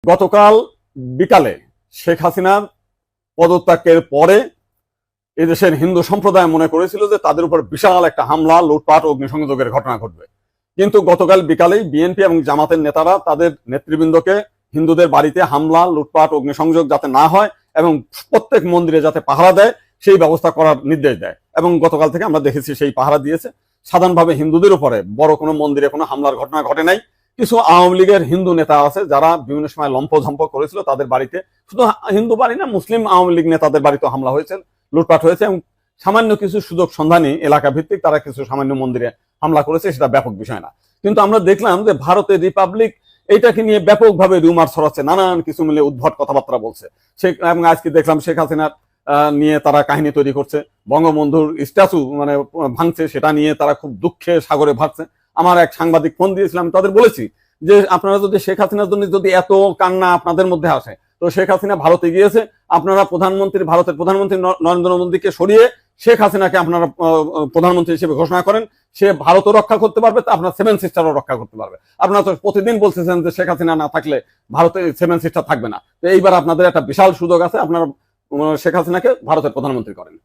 গতকাল বিকালে শেখ হাসিনার পদত্যাগের পরে এদেশের হিন্দু সম্প্রদায় মনে করেছিল যে তাদের উপর বিশাল একটা হামলা, লুটপাট, অগ্নিসংযোগের ঘটনা ঘটবে। কিন্তু গতকাল বিকালেই বিএনপি এবং জামাতের নেতারা তাদের নেতৃবৃন্দকে হিন্দুদের বাড়িতে হামলা, লুটপাট, অগ্নিসংযোগ যাতে না হয় এবং প্রত্যেক মন্দিরে যাতে পাহারা দেয় সেই ব্যবস্থা করার নির্দেশ দেয়। এবং গতকাল থেকে আমরা দেখেছি সেই পাহারা দিয়েছে। সাধারণভাবে হিন্দুদের উপরে বড় কোনো মন্দিরে কোনো হামলার ঘটনা ঘটে নাই। কিছু আওয়ামী লীগের হিন্দু নেতা আছে যারা বিভিন্ন সময় লম্পঝম্প করেছিল, তাদের বাড়িতে, শুধু হিন্দু বাড়ি না, মুসলিম আওয়ামী লীগ নেতাদের বাড়িতে হামলা হয়েছে, লুটপাট হয়েছে এবং সামান্য কিছু সুযোগ সন্ধানী এলাকা ভিত্তিক তারা কিছু সামান্য মন্দিরে হামলা করেছে, সেটা ব্যাপক বিষয় না। কিন্তু আমরা দেখলাম যে ভারতের রিপাবলিক এইটাকে নিয়ে ব্যাপকভাবে রিউমার ছড়াচ্ছে, নানান কিছু মিলে উদ্ভট কথাবার্তা বলছে। এবং আজকে দেখলাম শেখ হাসিনার নিয়ে তারা কাহিনী তৈরি করছে, বঙ্গবন্ধুর স্ট্যাচু মানে ভাঙছে, সেটা নিয়ে তারা খুব দুঃখে সাগরে ভাগছে। আমার এক সাংবাদিক ফোন দিয়েছিলাম, তাদের বলেছি যে আপনারা যদি শেখ হাসিনার জন্য যদি এত কান্না আপনাদের মধ্যে আসে, তো শেখ হাসিনা ভারতে গিয়েছে, আপনারা ভারতের প্রধানমন্ত্রী নরেন্দ্র মোদীকে সরিয়ে শেখ হাসিনাকে আপনারা প্রধানমন্ত্রী হিসেবে ঘোষণা করেন, সে ভারতও রক্ষা করতে পারবে, আপনার সেভেন সিস্টারও রক্ষা করতে পারবে। আপনারা তো প্রতিদিন বলতেছেন যে শেখ হাসিনা না থাকলে ভারতে সেভেন সিস্টার থাকবে না। তো এইবার আপনাদের একটা বিশাল সুযোগ আছে, আপনারা শেখ হাসিনাকে ভারতের প্রধানমন্ত্রী করেন।